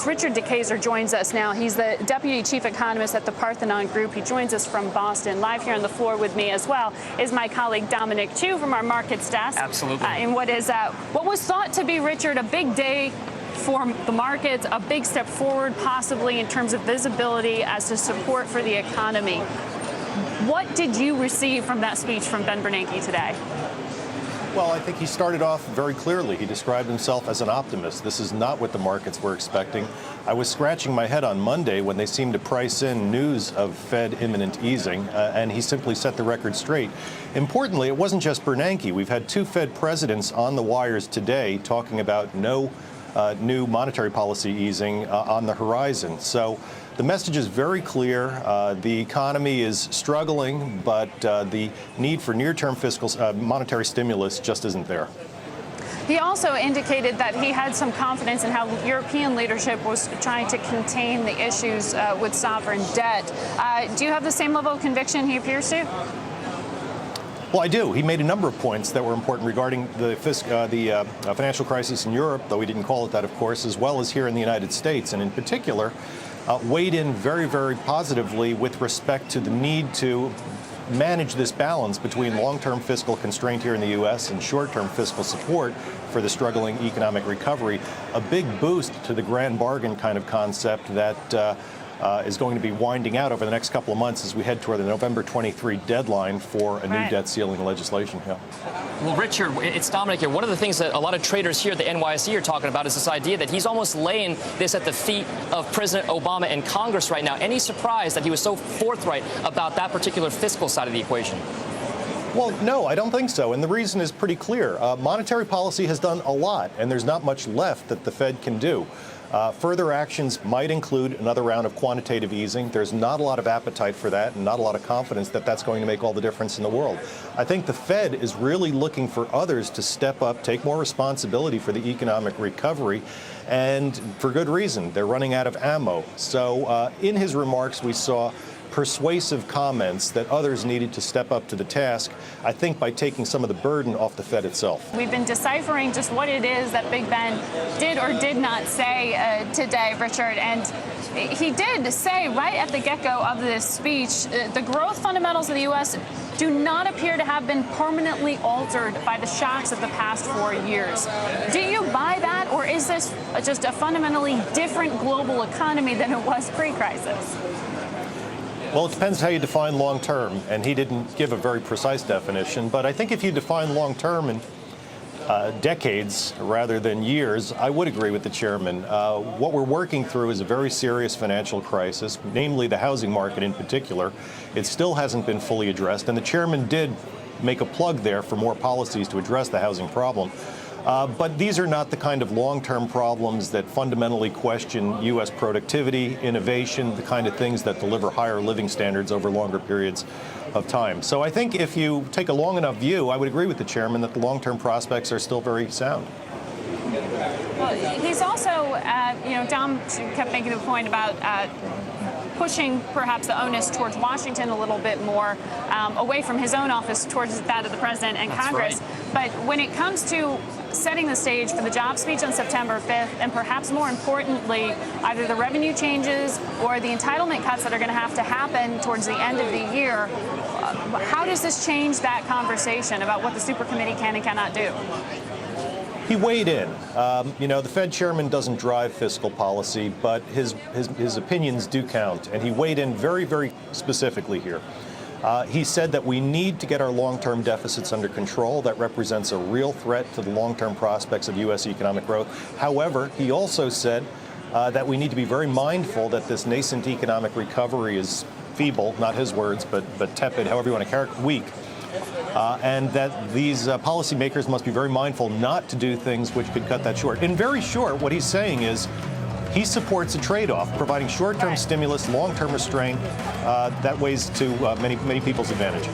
economist. Richard DeKaser joins us now. He's the deputy chief economist at the Parthenon Group. He joins us from Boston. Live here on the floor with me as well is my colleague Dominic, too, from our markets desk. Absolutely. In what was thought to be, Richard, a big day for the markets, a big step forward possibly in terms of visibility as to support for the economy. What did you receive from that speech from Ben Bernanke today? Well, I think he started off very clearly. He described himself as an optimist. This is not what the markets were expecting. I was scratching my head on Monday when they seemed to price in news of Fed imminent easing, and he simply set the record straight. Importantly, it wasn't just Bernanke. We've had two Fed presidents on the wires today talking about no new monetary policy easing on the horizon. So the message is very clear. The economy is struggling, but the need for near-term fiscal monetary stimulus just isn't there. He also indicated that he had some confidence in how European leadership was trying to contain the issues with sovereign debt. Do you have the same level of conviction he appears to? Well, I do. He made a number of points that were important regarding the financial crisis in Europe, though he didn't call it that, of course, as well as here in the United States, and in particular, weighed in very, very positively with respect to the need to manage this balance between long-term fiscal constraint here in the U.S. and short-term fiscal support for the struggling economic recovery. A big boost to the grand bargain kind of concept that is going to be winding out over the next couple of months as we head toward the November 23 deadline for a new debt ceiling legislation. Yeah. Well, Richard, it's Dominic here. One of the things that a lot of traders here at the NYSE are talking about is this idea that he's almost laying this at the feet of President Obama and Congress right now. Any surprise that he was so forthright about that particular fiscal side of the equation? Well, no, I don't think so. And the reason is pretty clear. Monetary policy has done a lot, and there's not much left that the Fed can do. Further actions might include another round of quantitative easing. There's not a lot of appetite for that and not a lot of confidence that that's going to make all the difference in the world. I think the Fed is really looking for others to step up, take more responsibility for the economic recovery, and for good reason. They're running out of ammo. So in his remarks, we saw persuasive comments that others needed to step up to the task, I think by taking some of the burden off the Fed itself. We've been deciphering just what it is that Big Ben did or did not say today, Richard, and he did say right at the get-go of this speech, the growth fundamentals of the U.S. do not appear to have been permanently altered by the shocks of the past 4 years. Do you buy that, or is this just a fundamentally different global economy than it was pre-crisis? Well, it depends how you define long-term, and he didn't give a very precise definition. But I think if you define long-term in decades rather than years, I would agree with the chairman. What we're working through is a very serious financial crisis, namely the housing market in particular. It still hasn't been fully addressed, and the chairman did make a plug there for more policies to address the housing problem. But these are not the kind of long-term problems that fundamentally question U.S. productivity, innovation, the kind of things that deliver higher living standards over longer periods of time. So I think if you take a long enough view, I would agree with the chairman that the long-term prospects are still very sound. Well, he's also, Dom kept making the point about pushing perhaps the onus towards Washington a little bit more, away from his own office towards that of the president and Congress. Right. But when it comes to setting the stage for the job speech on September 5th, and perhaps more importantly, either the revenue changes or the entitlement cuts that are going to have to happen towards the end of the year, how does this change that conversation about what the super committee can and cannot do? He weighed in. The Fed chairman doesn't drive fiscal policy, but his opinions do count. And he weighed in very, very specifically here. He said that we need to get our long-term deficits under control. That represents a real threat to the long-term prospects of U.S. economic growth. However, he also said that we need to be very mindful that this nascent economic recovery is feeble, not his words, but tepid, however you want to characterize, weak. And that these policymakers must be very mindful not to do things which could cut that short. In very short, what he's saying is he supports a trade-off, providing short-term stimulus, long-term restraint that weighs to many people's advantage.